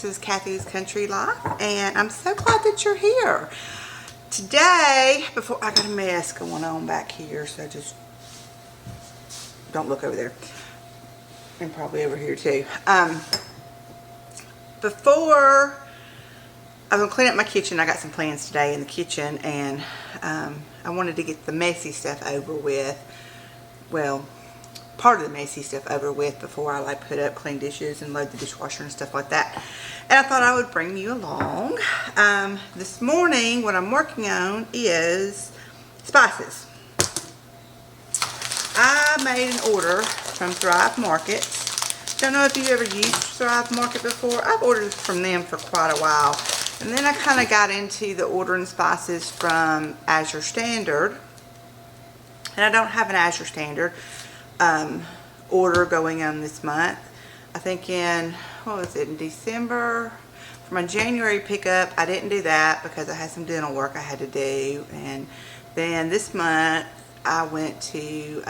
This is Kathy's Country Life, and I'm so glad that you're here. Today, before I got a mess going on back here, so just don't look over there. And probably over here too. Before I was going to clean up my kitchen, I got some plans today in the kitchen, and I wanted to get the messy stuff over with. Well, part of the messy stuff over with before I like put up clean dishes and load the dishwasher and stuff like that. And I thought I would bring you along. This morning what I'm working on is spices. I made an order from Thrive Market. Don't know if you've ever used Thrive Market before. I've ordered from them for quite a while. And then I kind of got into the ordering spices from Azure Standard. And I don't have an Azure Standard order going on this month. I think in, what was it, in December? For my January pickup, I didn't do that because I had some dental work I had to do. And then this month, I went to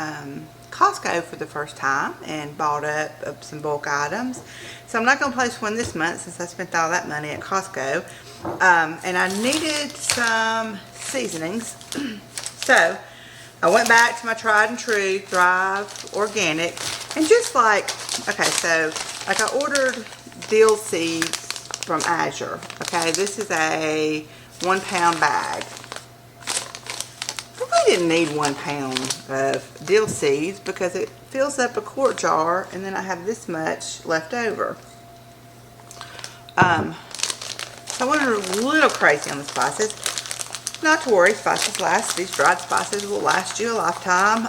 Costco for the first time and bought up some bulk items. So I'm not going to place one this month since I spent all that money at Costco. And I needed some seasonings. So I went back to my tried and true Thrive Organic, and just like, okay, so like I ordered dill seeds from Azure. Okay, this is a 1 pound bag. I really didn't need 1 pound of dill seeds because it fills up a quart jar, and then I have this much left over. So I went a little crazy on the spices. Not to worry, spices last. These dried spices will last you a lifetime,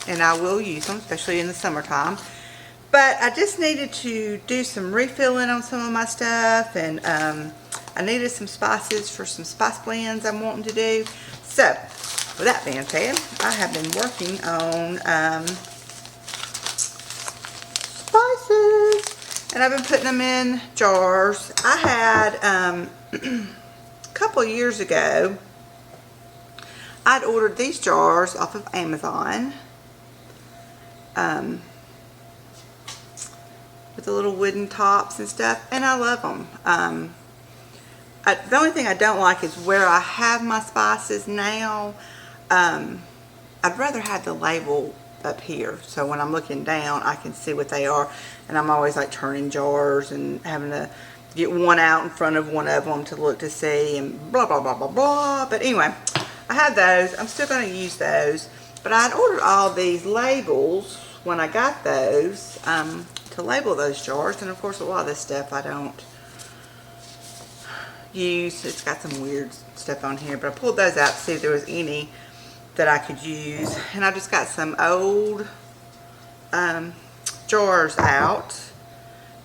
and I will use them, especially in the summertime. But I just needed to do some refilling on some of my stuff, and I needed some spices for some spice blends I'm wanting to do. So, with that being said, I have been working on spices, and I've been putting them in jars. I had a couple of years ago, I'd ordered these jars off of Amazon with the little wooden tops and stuff, and I love them. The only thing I don't like is where I have my spices now. I'd rather have the label up here, so when I'm looking down I can see what they are, and I'm always like turning jars and having to get one out in front of one of them to look to see, and blah blah blah blah blah. But anyway, I have those. I'm still going to use those, but I'd ordered all these labels when I got those to label those jars, and of course a lot of this stuff I don't use. It's got some weird stuff on here, but I pulled those out to see if there was any that I could use, and I just got some old jars out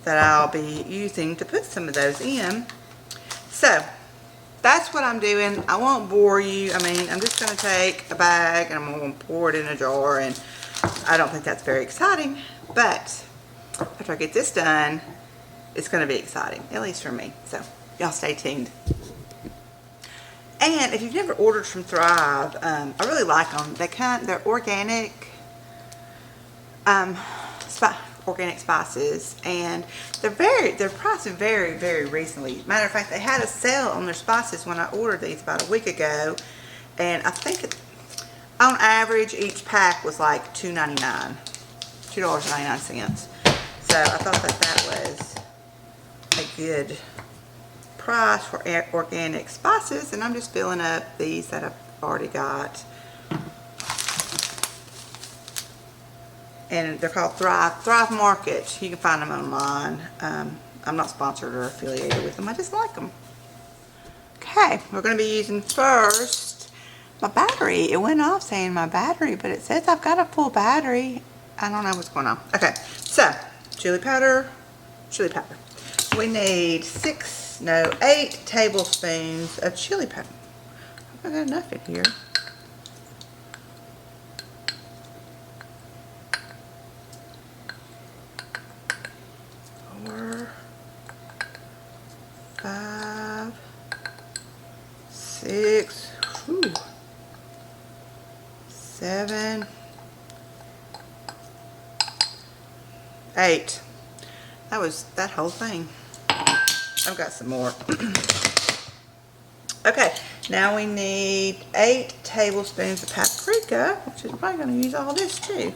that I'll be using to put some of those in. So that's what I'm doing. I won't bore you. I mean, I'm just going to take a bag and I'm going to pour it in a jar, and I don't think that's very exciting, but after I get this done, it's going to be exciting, at least for me. So y'all stay tuned. And if you've never ordered from Thrive, I really like them. They're organic, organic spices, and they're priced very reasonably. Matter of fact, they had a sale on their spices when I ordered these about a week ago, and I think on average each pack was like $2.99. So I thought that was a good price for organic spices, and I'm just filling up these that I've already got. And they're called Thrive Market. You can find them online. I'm not sponsored or affiliated with them. I just like them. Okay, we're going to be using first my battery. It went off saying my battery, but it says I've got a full battery. I don't know what's going on. Okay, so chili powder. We need 8 tablespoons of chili powder. I got enough in here. 4, 5, 6, 7, 8. That was that whole thing. I've got some more. Okay, now we need 8 tablespoons of paprika, which is probably going to use all this too.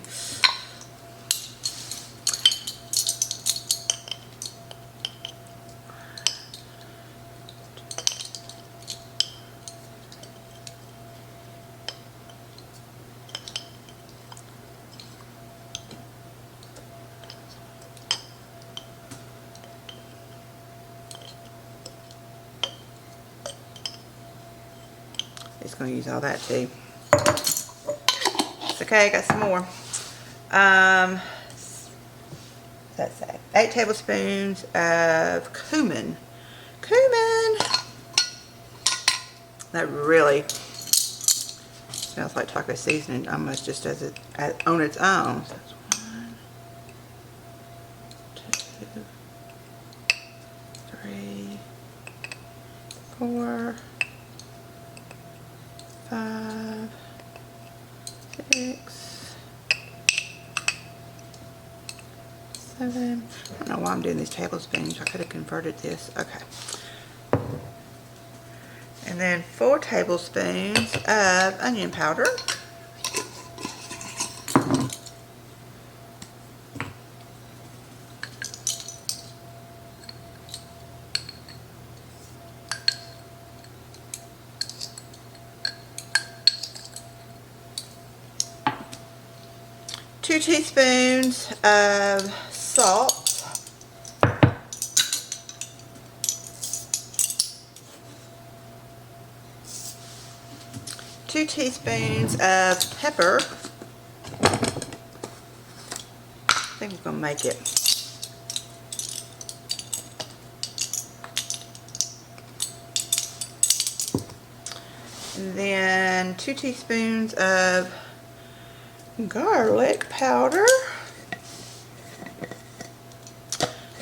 It's going to use all that too. It's okay, I got some more. Let's say 8 tablespoons of cumin. Cumin! That really smells like taco seasoning almost just on its own. So that's 1, 2, 3, 4, 5, 6, 7. I don't know why I'm doing these tablespoons. I could have converted this. Okay. And then 4 tablespoons of onion powder. Two teaspoons of salt. 2 teaspoons of pepper. I think we're going to make it. And then 2 teaspoons of garlic powder.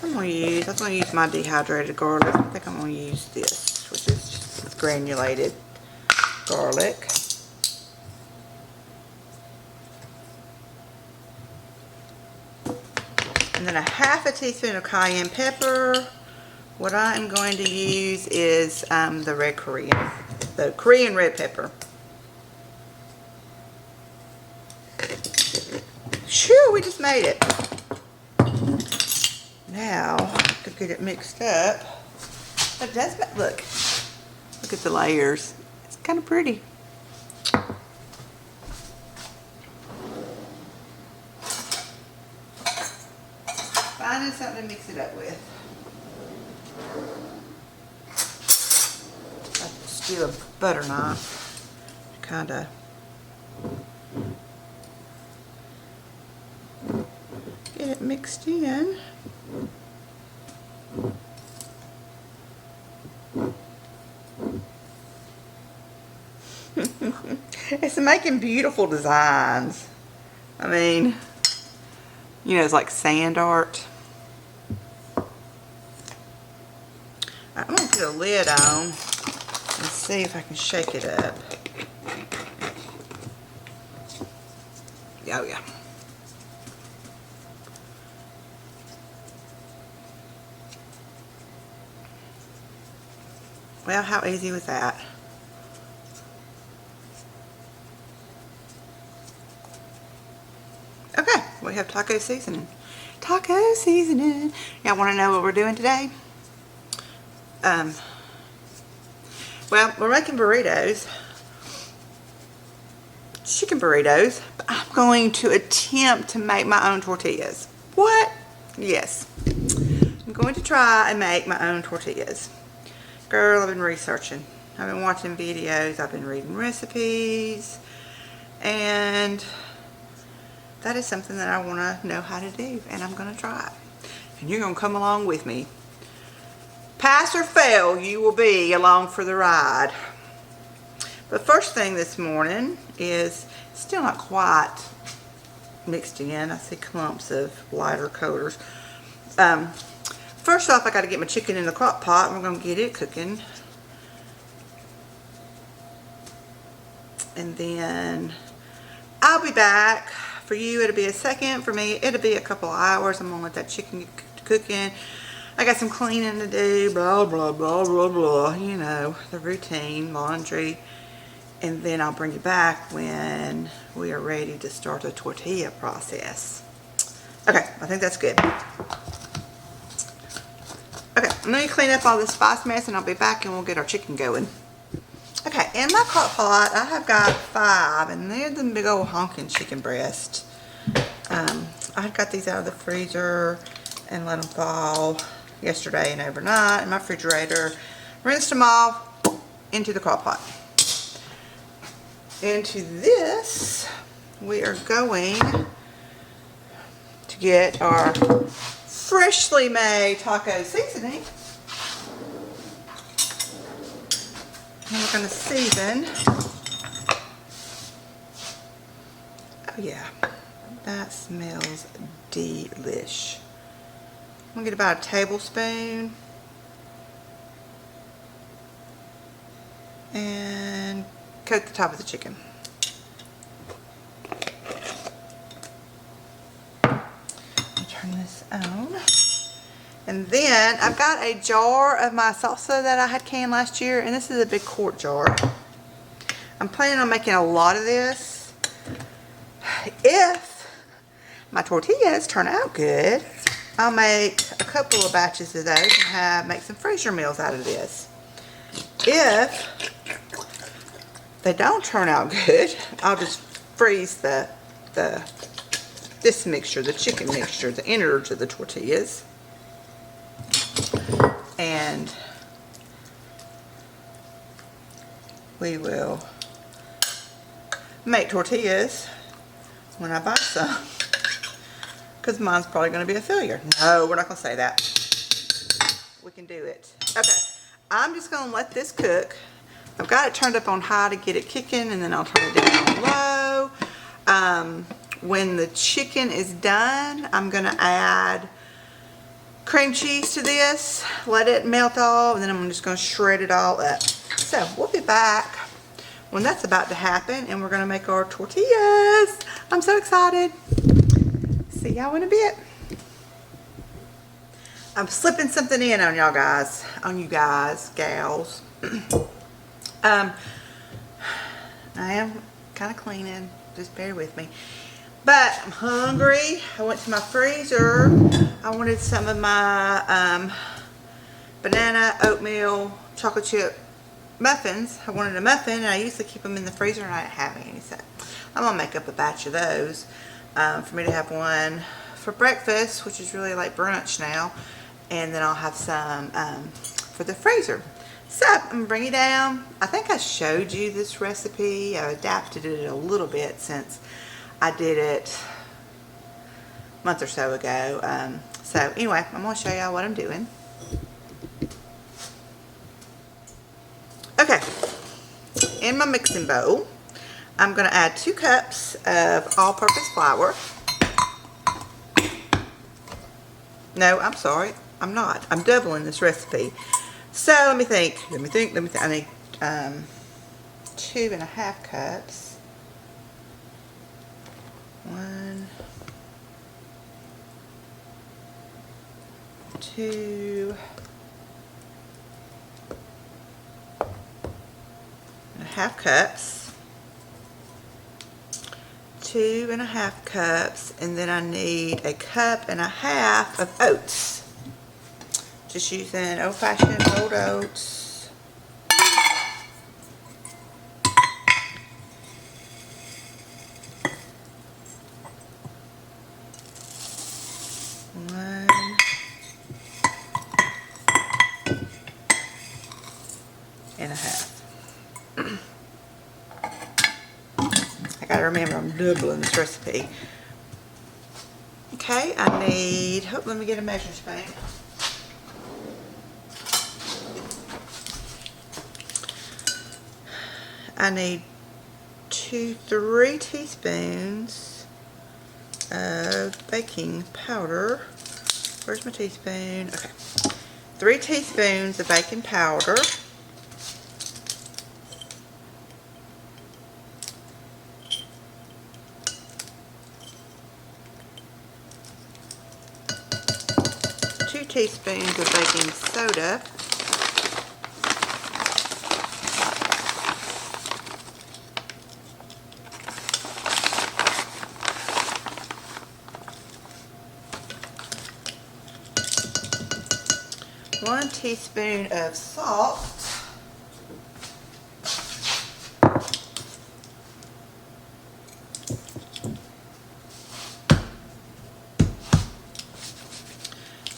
I was going to use my dehydrated garlic. I think I'm going to use this, which is just granulated garlic. And then a half a teaspoon of cayenne pepper. What I am going to use is the Korean red pepper. Shoo, we just made it. Now, to get it mixed up, it does, look at the layers. It's kind of pretty. Finding something to mix it up with. Let's do a butter knife. Kind of get it mixed in. It's making beautiful designs. I mean, you know, it's like sand art. I'm going to put a lid on and see if I can shake it up. Oh yeah. Well, how easy was that? Okay, we have taco seasoning. Taco seasoning. Y'all want to know what we're doing today? Well, we're making burritos. Chicken burritos. But I'm going to attempt to make my own tortillas. What? Yes. I'm going to try and make my own tortillas. Girl, I've been researching. I've been watching videos. I've been reading recipes. And that is something that I want to know how to do. And I'm going to try it. And you're going to come along with me. Pass or fail, you will be along for the ride. But first thing this morning is still not quite mixed in. I see clumps of lighter colors. First off, I got to get my chicken in the crock pot. We're going to get it cooking. And then I'll be back. For you, it'll be a second. For me, it'll be a couple hours. I'm going to let that chicken get cooking. I got some cleaning to do, blah, blah, blah, blah, blah. You know, the routine, laundry. And then I'll bring you back when we are ready to start the tortilla process. Okay, I think that's good. Okay, I'm going to clean up all this spice mess and I'll be back and we'll get our chicken going. Okay, in my crock pot, I have got 5, and they're the big old honking chicken breast. I got these out of the freezer and let them thaw yesterday and overnight in my refrigerator. Rinsed them off into the crock pot. Into this, we are going to get our freshly made taco seasoning. And we're going to season. Oh yeah, that smells delish. I'm going to get about a tablespoon. And coat the top of the chicken. I'll turn this on. And then I've got a jar of my salsa that I had canned last year, and this is a big quart jar. I'm planning on making a lot of this. If my tortillas turn out good, I'll make a couple of batches of those and make some freezer meals out of this. If they don't turn out good, I'll just freeze this mixture, the chicken mixture, the innards of the tortillas. And we will make tortillas when I buy some, because mine's probably going to be a failure. No, we're not going to say that. We can do it. Okay, I'm just going to let this cook. I've got it turned up on high to get it kicking, and then I'll turn it down on low. When the chicken is done, I'm going to add cream cheese to this, let it melt all, and then I'm just going to shred it all up. So we'll be back when that's about to happen, and we're going to make our tortillas. I'm so excited. See y'all in a bit. I'm slipping something in on y'all guys, on you guys, gals. I am kind of cleaning, just bear with me. But I'm hungry. I went to my freezer. I wanted some of my banana oatmeal chocolate chip muffins. I wanted a muffin, and I usually keep them in the freezer, and I didn't have any. So I'm going to make up a batch of those for me to have one for breakfast, which is really like brunch now. And then I'll have some for the freezer. So I'm going to bring it down. I think I showed you this recipe. I adapted it a little bit since I did it a month or so ago. So anyway, I'm going to show y'all what I'm doing. Okay, in my mixing bowl, I'm going to add 2 cups of all-purpose flour. No, I'm sorry, I'm not. I'm doubling this recipe. So let me think. I need 2.5 cups. 1, 2, 1/2 cups, 2.5 cups, and then I need 1.5 cups of oats. Just using Old Fashioned Old Oats. I gotta remember I'm doubling this recipe. Okay, I need, let me get a measuring spoon. I need 3 teaspoons of baking powder. Where's my teaspoon? Okay. 3 teaspoons of baking powder. 2 teaspoons of baking soda. One teaspoon of salt.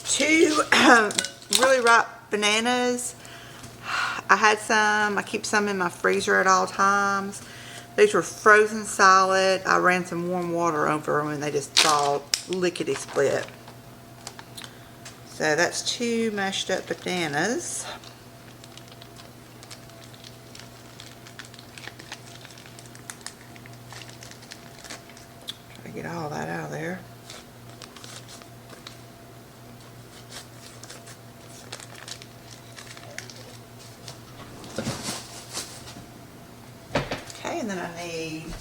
Two really ripe bananas. I had some. I keep some in my freezer at all times. These were frozen solid. I ran some warm water over them and they just all lickety split. So that's 2 mashed up bananas. Try to get all that out of there. Okay, and then I need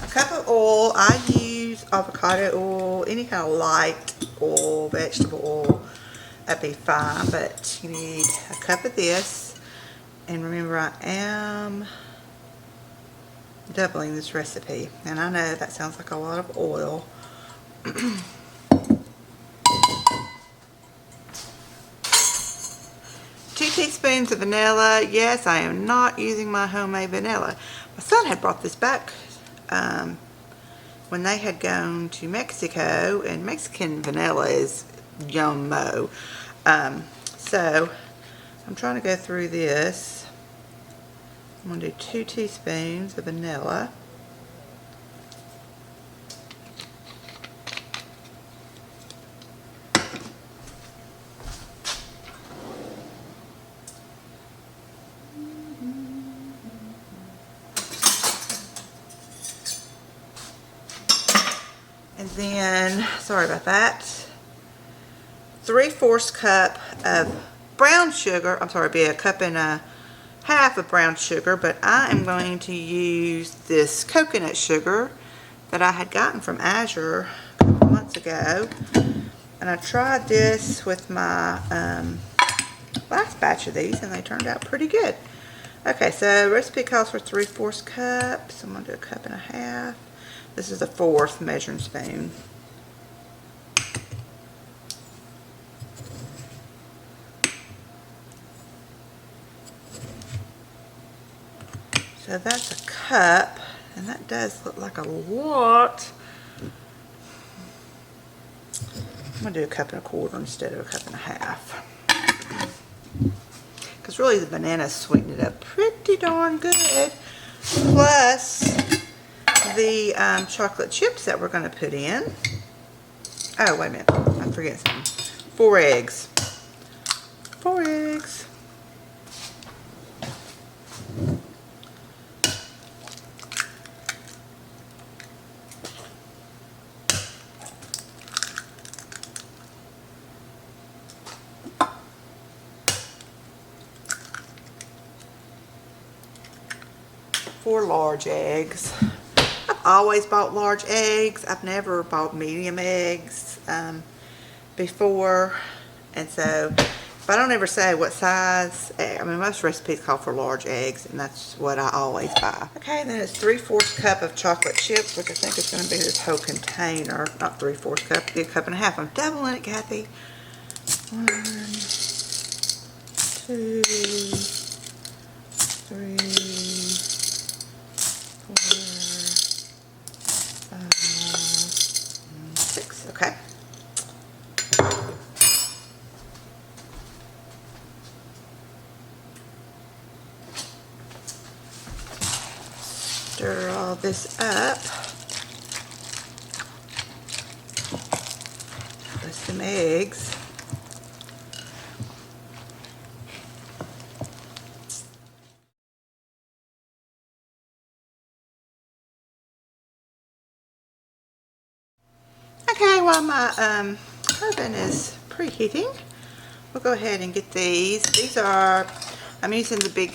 a cup of oil. I use avocado oil, any kind of light oil, vegetable oil, that'd be fine, but you need a cup of this. And remember, I am doubling this recipe, and I know that sounds like a lot of oil. 2 teaspoons of vanilla. Yes, I am not using my homemade vanilla. My son had brought this back when they had gone to Mexico, and Mexican vanilla is yum-mo. So I'm trying to go through this. I'm going to do 2 teaspoons of vanilla. And then, sorry about that, 3/4 cup of brown sugar. I'm sorry, it'd be a cup and a half of brown sugar, but I am going to use this coconut sugar that I had gotten from Azure a couple months ago. And I tried this with my last batch of these, and they turned out pretty good. Okay, so recipe calls for 3/4 cups. So I'm going to do a cup and a half. This is the 4th measuring spoon. So that's a cup, and that does look like a lot. I'm going to do a cup and a quarter instead of a cup and a half. Because really the bananas sweeten it up pretty darn good. Plus the chocolate chips that we're going to put in. Oh, wait a minute. I'm forgetting something. 4 eggs. 4 eggs. Four large eggs. I've always bought large eggs. I've never bought medium eggs before, and so if I don't ever say what size egg, I mean most recipes call for large eggs, and that's what I always buy. Okay, then it's 3/4 cup of chocolate chips, which I think is going to be this whole container. Not 3/4 cup, be a cup and a half. I'm doubling it, Kathy. 1, 2, 3, 4, 5, 6. Okay. Stir all this up with some eggs. Okay, while my oven is preheating, we'll go ahead and get these. These are, I'm using the big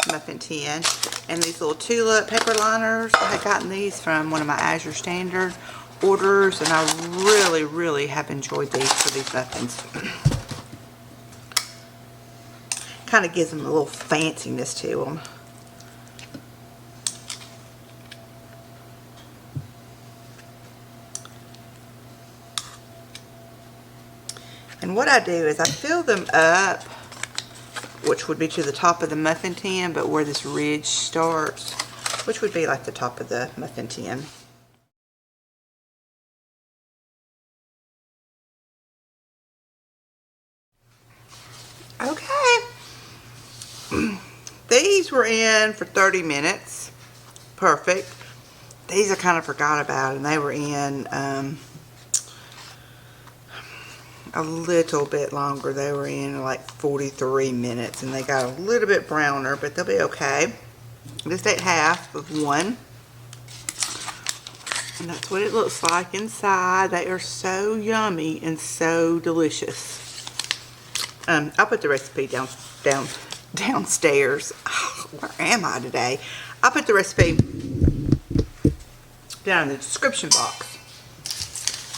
muffin tin, and these little tulip paper liners. I had gotten these from one of my Azure Standard orders, and I really, really have enjoyed these for these muffins. Kind of gives them a little fanciness to them. And what I do is I fill them up, which would be to the top of the muffin tin, but where this ridge starts, which would be like the top of the muffin tin. Okay. These were in for 30 minutes. Perfect. These I kind of forgot about, and they were in a little bit longer. They were in like 43 minutes, and they got a little bit browner, but they'll be okay. Just ate half of one, and that's what it looks like inside. They are so yummy and so delicious. I'll put the recipe downstairs. Oh, where am I today? I'll put the recipe down in the description box.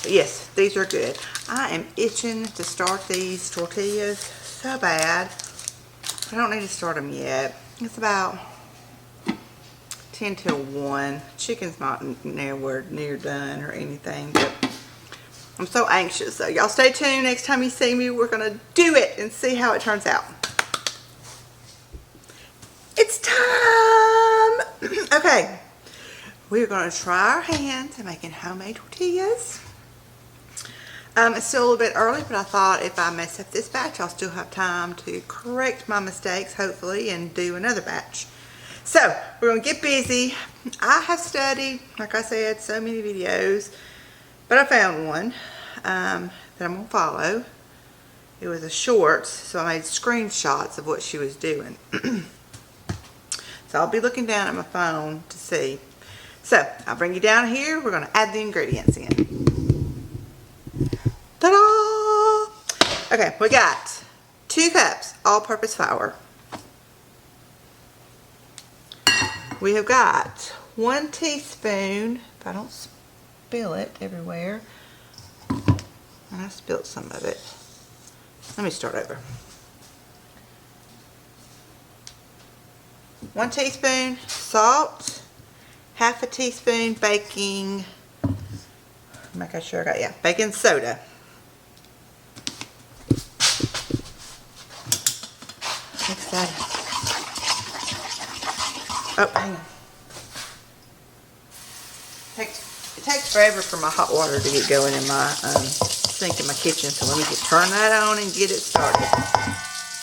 But yes, these are good. I am itching to start these tortillas so bad. I don't need to start them yet. It's about 10 till 1. Chicken's not nowhere near done or anything, but I'm so anxious. So y'all stay tuned. Next time you see me, we're going to do it and see how it turns out. It's time! Okay. We're going to try our hands at making homemade tortillas. It's still a little bit early, but I thought if I mess up this batch, I'll still have time to correct my mistakes, hopefully, and do another batch. So, we're going to get busy. I have studied, like I said, so many videos, but I found one that I'm going to follow. It was a shorts, so I made screenshots of what she was doing. So, I'll be looking down at my phone to see. So, I'll bring you down here. We're going to add the ingredients in. Ta-da! Okay, we got 2 cups all-purpose flour. We have got 1 teaspoon, if I don't spill it everywhere, and I spilled some of it. Let me start over. 1 teaspoon salt, half a teaspoon baking, make sure I got, yeah, baking soda. Mix that. Oh, hang on. It takes forever for my hot water to get going in my sink in my kitchen, so let me turn that on and get it started.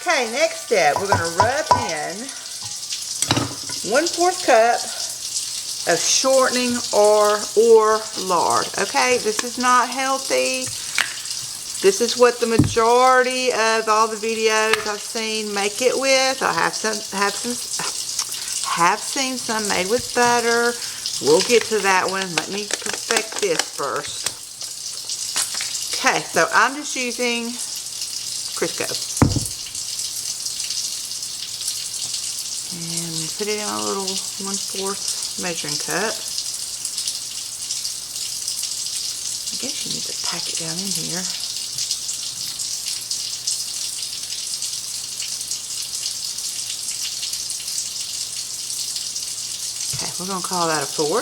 Okay, next step, we're going to rub in 1/4 cup of shortening or lard. Okay, this is not healthy. This is what the majority of all the videos I've seen make it with. I have seen some made with butter. We'll get to that one. Let me perfect this first. Okay, so I'm just using Crisco. And put it in a little 1/4 measuring cup. I guess you need to pack it down in here. Okay, we're going to call that a 1/4.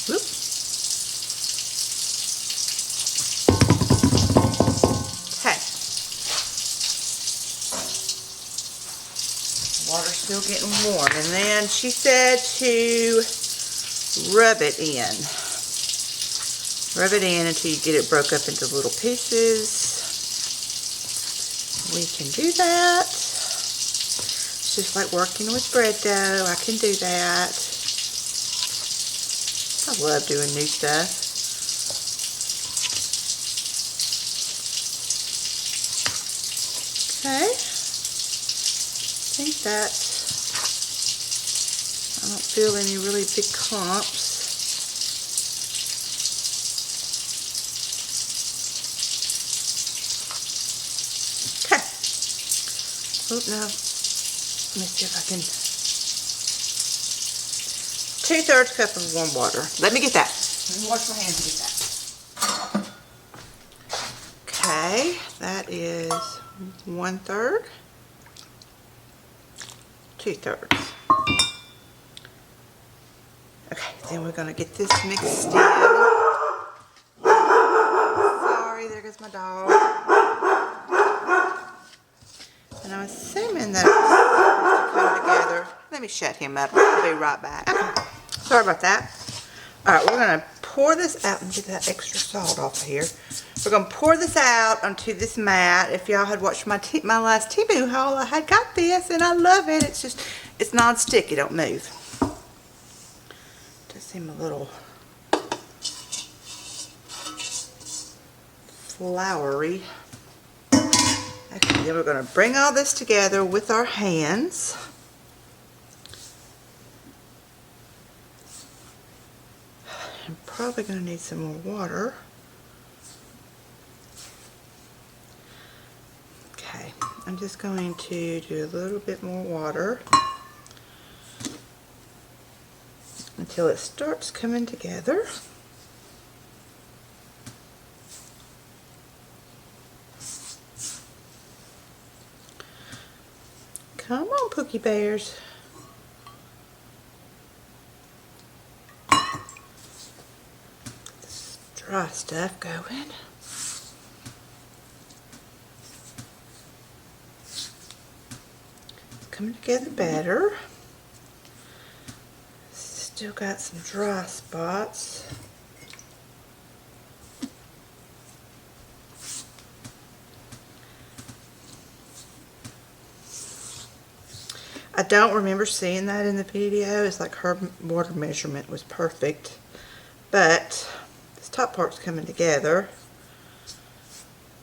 Whoop. Okay. Water's still getting warm. And then she said to rub it in. Rub it in until you get it broke up into little pieces. We can do that. It's just like working with bread dough. I can do that. I love doing new stuff. Okay. I think that I don't feel any really big clumps. Okay. Oh, no. Let me see if I can 2/3 cup of warm water. Let me get that. Let me wash my hands to get that. Okay, that is 1/3, 2/3. Okay, then we're gonna get this mixed in. Sorry, there goes my dog. And I'm assuming that it's supposed to come together. Let me shut him up. I'll be right back. Okay. Sorry about that. Alright, we're going to pour this out and get that extra salt off of here. We're going to pour this out onto this mat. If y'all had watched my last Temu haul, I had got this and I love it. It's just, it's non-sticky, don't move. Does seem a little floury. Okay, then we're going to bring all this together with our hands. I'm probably going to need some more water. Okay, I'm just going to do a little bit more water until it starts coming together. Come on, Pookie Bears. This dry stuff going. It's coming together better. Still got some dry spots. I don't remember seeing that in the video. It's like her water measurement was perfect. But this top part's coming together.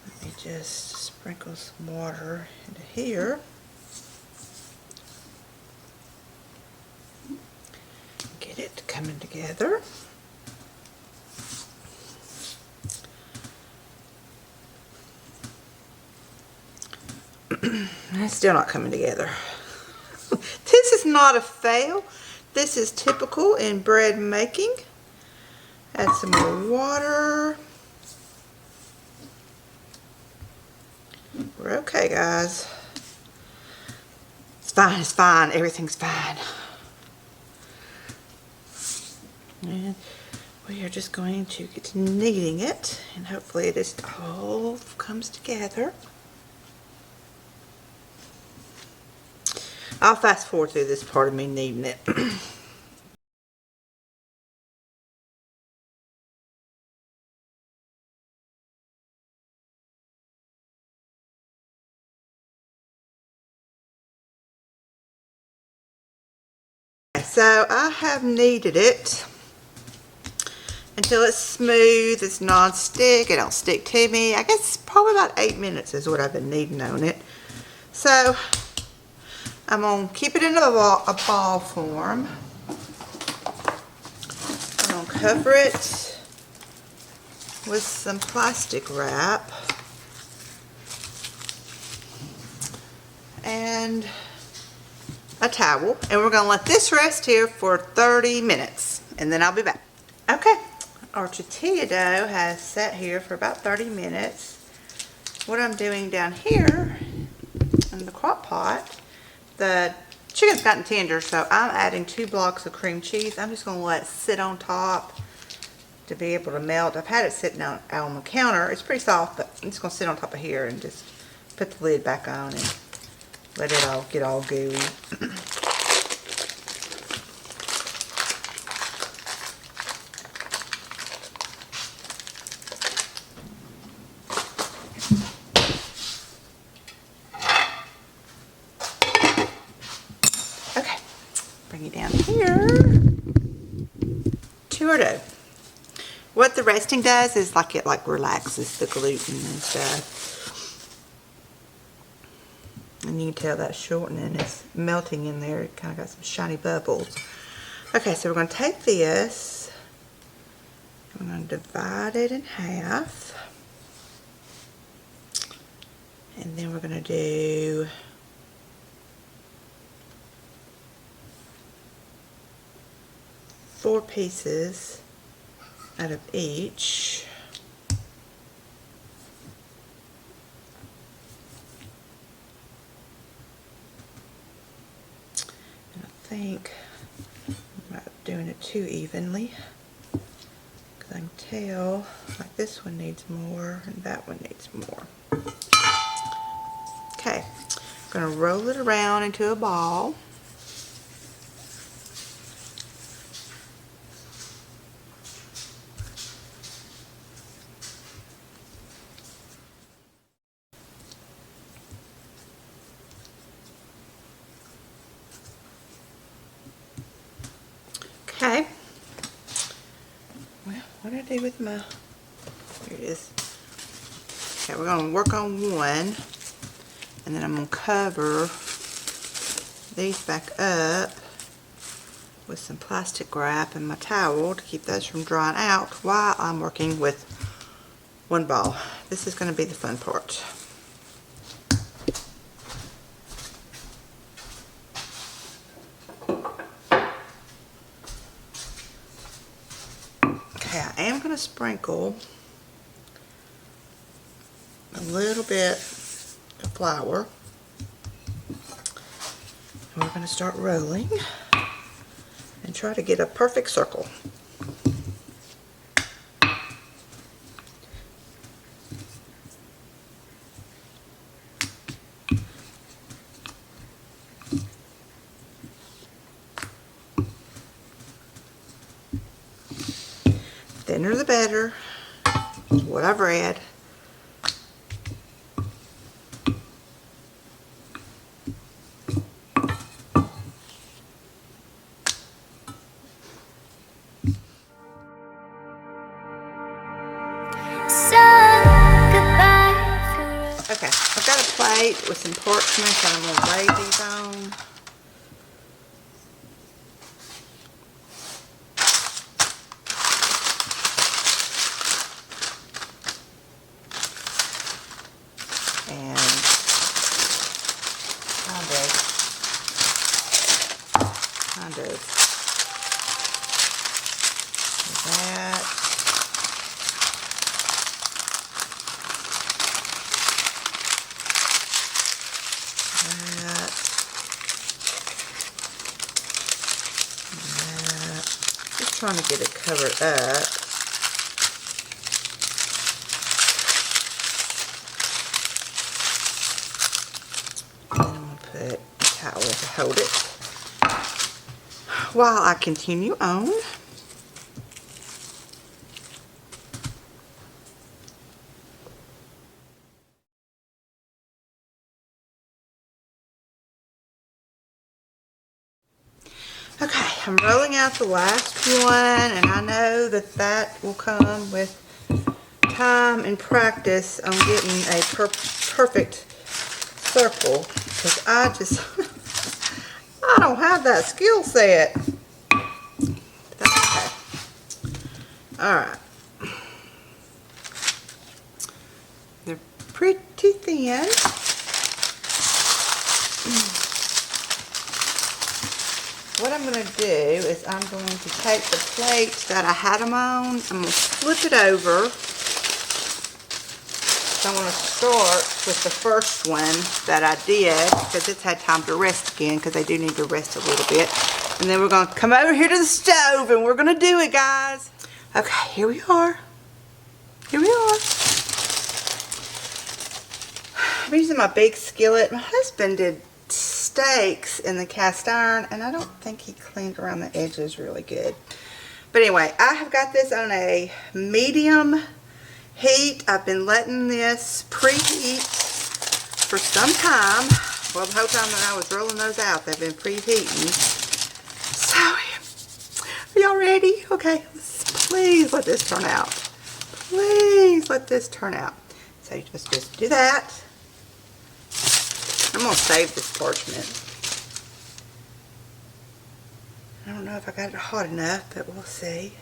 Let me just sprinkle some water into here. Get it coming together. It's still not coming together. This is not a fail. This is typical in bread making. Add some more water. We're okay, guys. It's fine, it's fine. Everything's fine. And we are just going to get to kneading it, and hopefully it just all comes together. I'll fast forward through this part of me kneading it. So I have kneaded it until it's smooth, it's non-stick, it don't stick to me. I guess probably about 8 minutes is what I've been kneading on it. So I'm going to keep it in a ball form. I'm going to cover it with some plastic wrap and a towel, and we're going to let this rest here for 30 minutes and then I'll be back. Okay, our tortilla dough has sat here for about 30 minutes. What I'm doing down here in the crock pot, the chicken's gotten tender, so I'm adding 2 blocks of cream cheese. I'm just going to let it sit on top to be able to melt. I've had it sitting out on the counter. It's pretty soft, but I'm just going to sit on top of here and just put the lid back on and let it all get all gooey. Okay, bring it down here to our dough. What the resting does is like it relaxes the gluten and stuff. And you can tell that shortening is melting in there. It kind of got some shiny bubbles. Okay, so we're going to take this. We're going to divide it in half. And then we're going to do 4 pieces out of each. And I think I'm not doing it too evenly, because I can tell like this one needs more and that one needs more. Okay, I'm going to roll it around into a ball. Okay. Well, what did I do with my... Here it is. Okay, we're going to work on one. And then I'm going to cover these back up with some plastic wrap and my towel to keep those from drying out while I'm working with one ball. This is going to be the fun part. Okay, I am going to sprinkle a little bit of flour. And we're going to start rolling and try to get a perfect circle. Thinner the better, is what I've read. Okay, I've got a plate with some parchment that I'm going to lay these on. And kind of that. Just trying to get it covered up. And then I'm going to put a towel to hold it while I continue on. Okay, I'm rolling out the last one, and I know that that will come with time and practice on getting a perfect circle, because I just I don't have that skill set. But that's okay. Alright. They're pretty thin. What I'm going to do is I'm going to take the plate that I had them on, I'm going to flip it over. So I'm going to start with the first one that I did, because it's had time to rest again, because they do need to rest a little bit. And then we're going to come over here to the stove and we're going to do it, guys. Okay, here we are. Here we are. I'm using my big skillet. My husband did steaks in the cast iron, and I don't think he cleaned around the edges really good. But anyway, I have got this on a medium heat. I've been letting this preheat for some time. Well, the whole time that I was rolling those out, they've been preheating. So, are y'all ready? Okay, please let this turn out. Please let this turn out. So you just do that. I'm going to save this parchment. I don't know if I got it hot enough, but we'll see.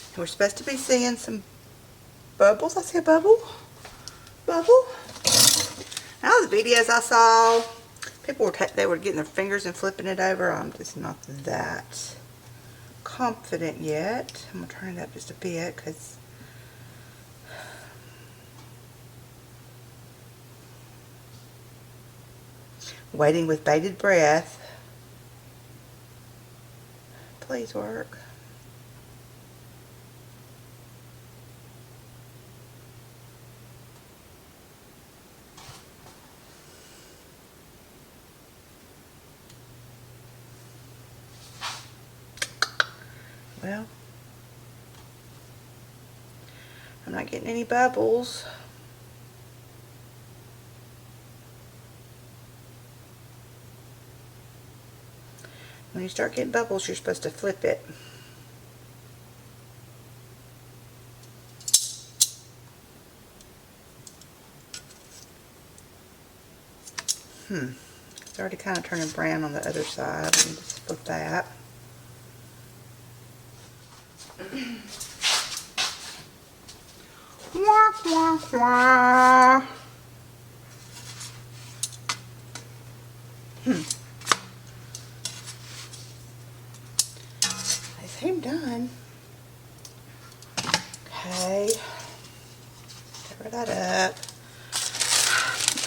And we're supposed to be seeing some bubbles. I see a bubble. Bubble. Now the videos I saw, People they were getting their fingers and flipping it over. I'm just not that confident yet. I'm going to turn it up just a bit because waiting with bated breath. Please work. Well, I'm not getting any bubbles. When you start getting bubbles, you're supposed to flip it. It's already kind of turning brown on the other side. Let me just flip that. Wah, wah, wah. I seem done. Okay. Cover that up.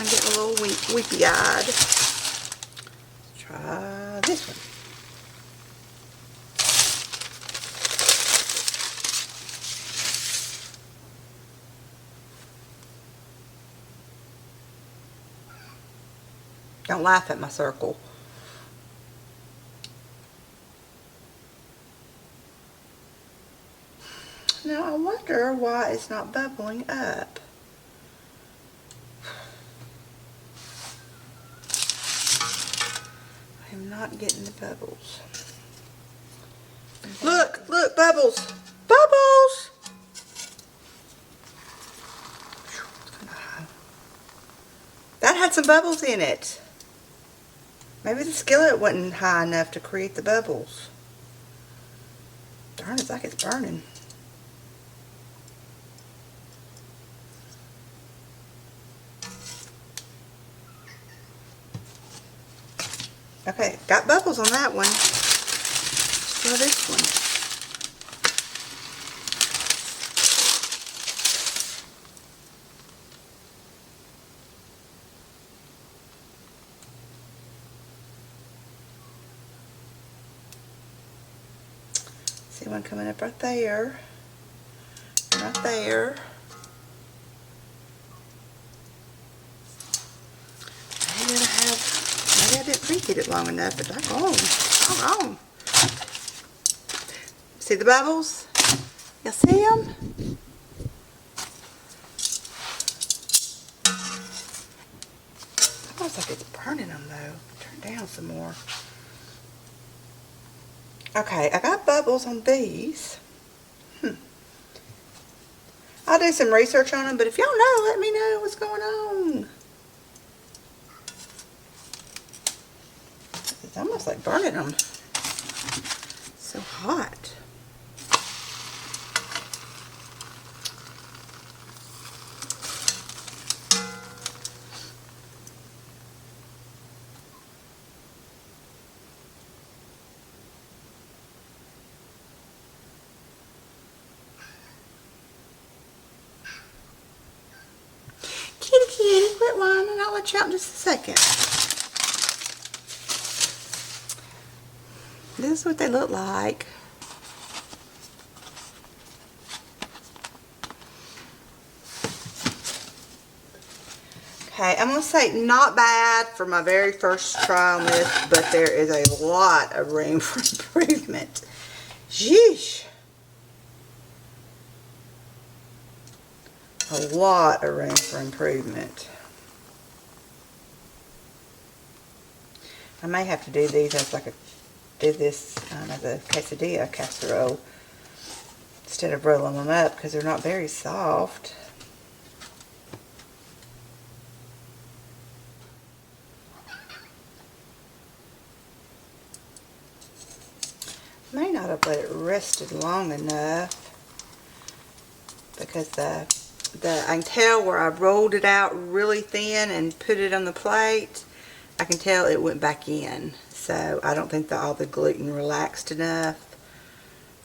I'm getting a little weepy-eyed. Try this one. Don't laugh at my circle. Now I wonder why it's not bubbling up. I'm not getting the bubbles. Look, look, bubbles. Bubbles! That had some bubbles in it. Maybe the skillet wasn't high enough to create the bubbles. Darn, it's like it's burning. Okay, got bubbles on that one. Let's try this one. See one coming up right there. Right there. Maybe I didn't preheat it long enough, but doggone. See the bubbles? You see them? Almost like it's burning them though. Turn down some more. Okay, I got bubbles on these. I'll do some research on them, but if y'all know, let me know what's going on. It's almost like burning them. So hot. Kitty, quit whining. I'll let you out in just a second. This is what they look like. Okay, I'm going to say not bad for my very first try on this, but there is a lot of room for improvement. Sheesh. A lot of room for improvement. I may have to do these as as a quesadilla casserole instead of rolling them up because they're not very soft. May not have let it rested long enough because I can tell where I rolled it out really thin and put it on the plate I can tell it went back in. So I don't think that all the gluten relaxed enough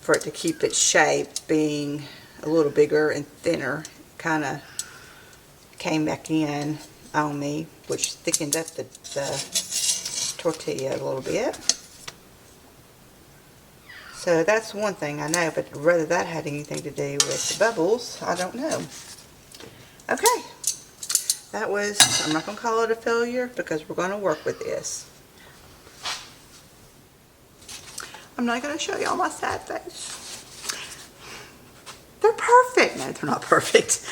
for it to keep its shape, being a little bigger and thinner. Kind of came back in on me, which thickened up the tortilla a little bit. So that's one thing I know, but whether that had anything to do with the bubbles, I don't know. Okay, that was, I'm not going to call it a failure because we're going to work with this. I'm not going to show y'all my sad face. They're perfect. No, they're not perfect.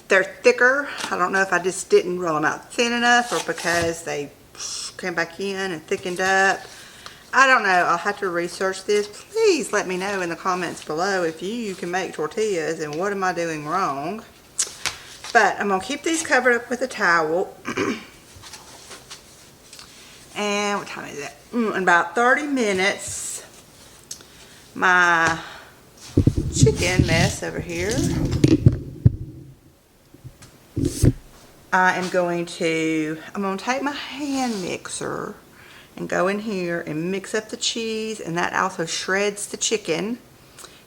They're thicker. I don't know if I just didn't roll them out thin enough or because they came back in and thickened up. I don't know. I'll have to research this. Please let me know in the comments below if you can make tortillas and what am I doing wrong. But I'm going to keep these covered up with a towel. And what time is it? In about 30 minutes, my chicken mess over here, I'm going to take my hand mixer and go in here and mix up the cheese, and that also shreds the chicken.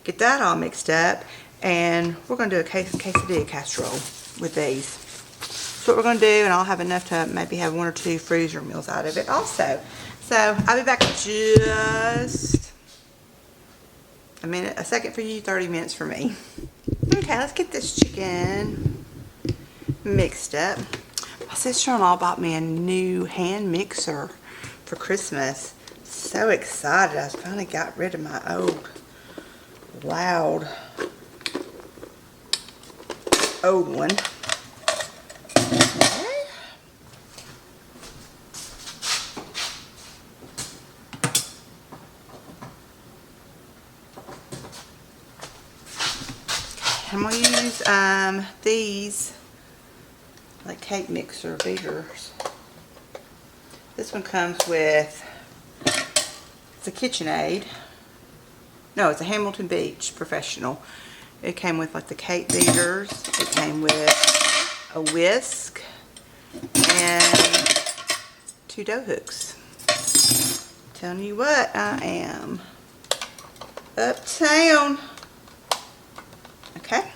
Get that all mixed up, and we're going to do a quesadilla casserole with these. That's what we're going to do, and I'll have enough to maybe have 1 or 2 freezer meals out of it also. So I'll be back in just a second for you, 30 minutes for me. Okay, let's get this chicken mixed up. My sister-in-law bought me a new hand mixer for Christmas. So excited. I finally got rid of my old loud old one. Okay. I'm going to use these like cake mixer beaters. This one comes with, it's a KitchenAid. No, it's a Hamilton Beach Professional. It came with like the cake beaters. It came with a whisk and 2 dough hooks. Telling you what, I am uptown. Okay, and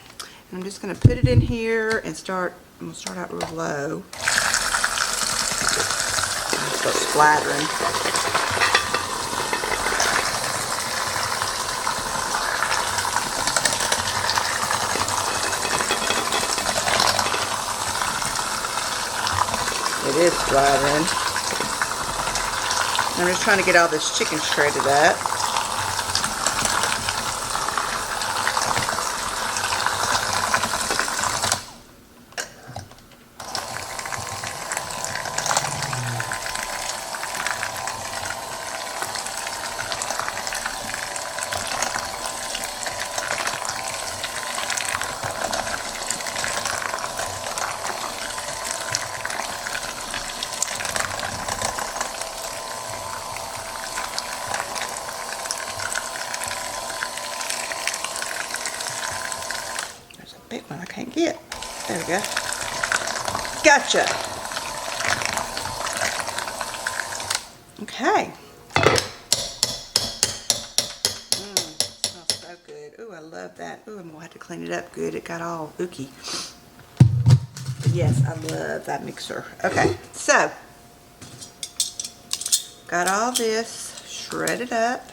I'm just going to put it in here and start. I'm going to start out real low. Start splattering. It is splattering. I'm just trying to get all this chicken shredded up. Big one I can't get. There we go. Gotcha. Okay. Smells so good. Ooh, I love that. Ooh, I'm gonna have to clean it up good. It got all ooky. But yes, I love that mixer. Okay, so got all this shredded up,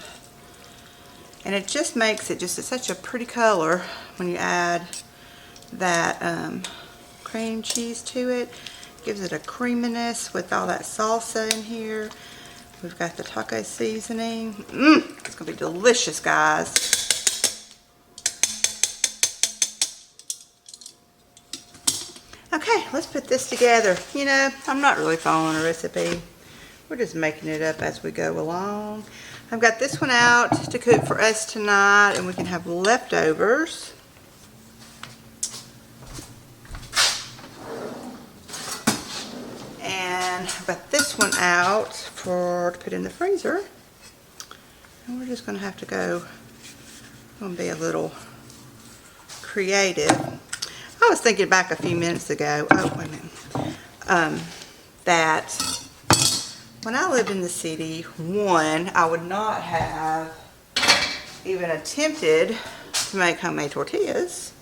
and it just makes it just such a pretty color when you add that cream cheese to it. Gives it a creaminess with all that salsa in here. We've got the taco seasoning. It's gonna be delicious, guys. Okay, let's put this together. You know, I'm not really following a recipe. We're just making it up as we go along. I've got this one out to cook for us tonight, and we can have leftovers. And I've got this one out to put in the freezer. And we're just going to have to go, I'm going to be a little creative. was thinking back a few minutes ago, oh, wait a minute, that when I lived in the city, one, I would not have even attempted to make homemade tortillas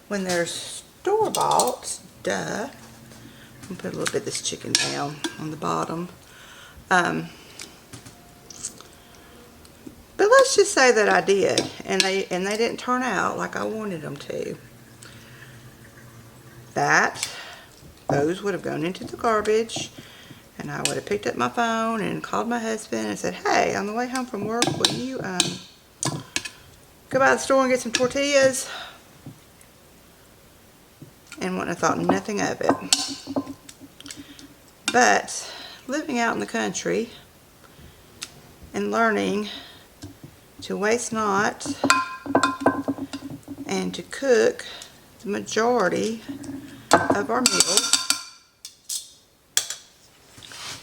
when they're store-bought. Duh. I'm gonna put a little bit of this chicken down on the bottom. But let's just say that I did, and they didn't turn out like I wanted them to. Those would have gone into the garbage, and I would have picked up my phone and called my husband and said, hey, on the way home from work, will you go by the store and get some tortillas? And wouldn't have thought nothing of it. But living out in the country and learning to waste not and to cook the majority of our meals,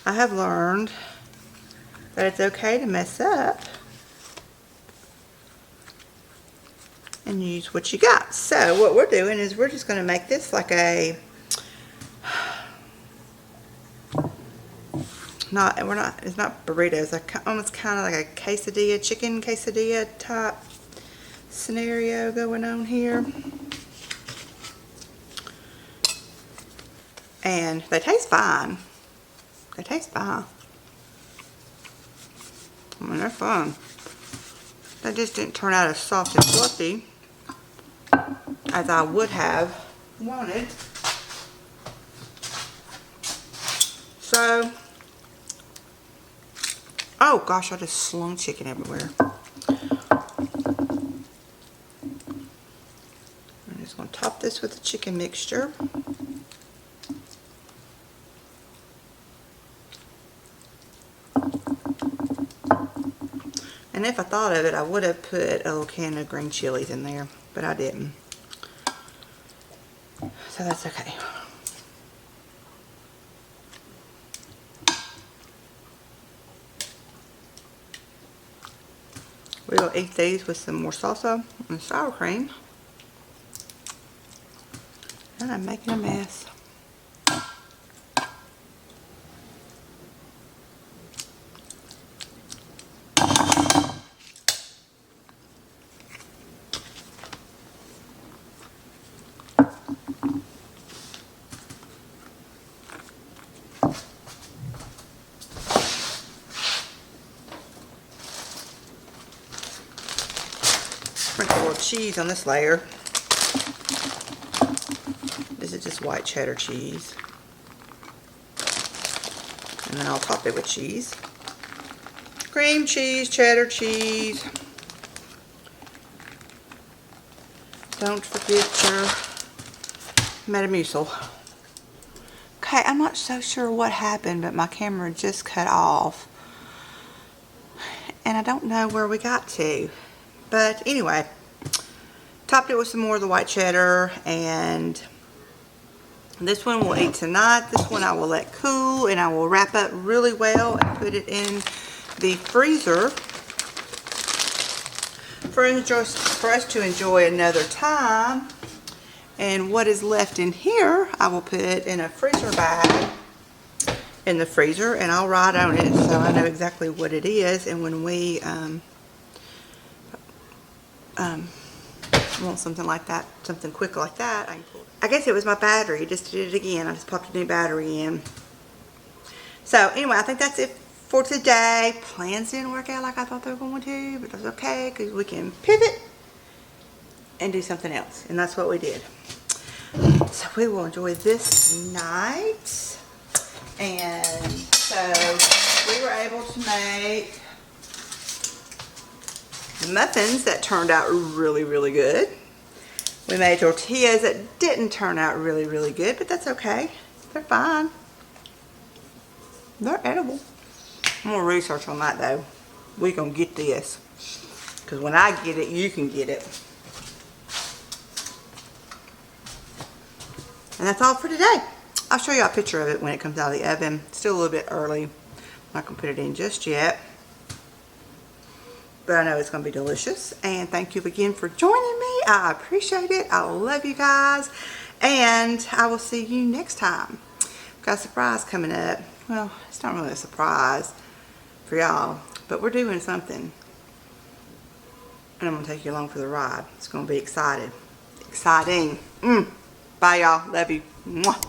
I have learned that it's okay to mess up and use what you got. So what we're doing is we're just going to make this like a it's not burritos, like almost kind of like a quesadilla, chicken quesadilla type scenario going on here. And they taste fine. They taste fine. I mean, they're fun. They just didn't turn out as soft and fluffy as I would have wanted. So, oh gosh, I just slung chicken everywhere. I'm just going to top this with the chicken mixture. And if I thought of it, I would have put a little can of green chilies in there, but I didn't. So that's okay. We will eat these with some more salsa and sour cream. And I'm making a mess. Sprinkle a little cheese on this layer. This is just white cheddar cheese. And then I'll top it with cheese. Cream cheese, cheddar cheese. Don't forget your Metamucil. Okay, I'm not so sure what happened, but my camera just cut off. And I don't know where we got to. But anyway, topped it with some more of the white cheddar, and this one we'll eat tonight. This one I will let cool, and I will wrap up really well and put it in the freezer for us to enjoy another time. And what is left in here, I will put in a freezer bag in the freezer, and I'll write on it so I know exactly what it is. And when we want something like that, something quick like that, I can pull it. I guess it was my battery. Just did it again. I just popped a new battery in. So anyway, I think that's it for today. Plans didn't work out like I thought they were going to, but that's okay because we can pivot and do something else, and that's what we did. So we will enjoy this night. And so we were able to make muffins that turned out really, really good. We made tortillas that didn't turn out really, really good, but that's okay. They're fine. They're edible. I'm gonna research on that though. We're gonna get this, because when I get it, you can get it. And that's all for today. I'll show you a picture of it when it comes out of the oven. Still a little bit early. I'm not gonna put it in just yet. But I know it's going to be delicious. And thank you again for joining me. I appreciate it. I love you guys. And I will see you next time. Got a surprise coming up. Well, it's not really a surprise for y'all, but we're doing something. And I'm going to take you along for the ride. It's going to be exciting. Bye, y'all. Love you. Mwah.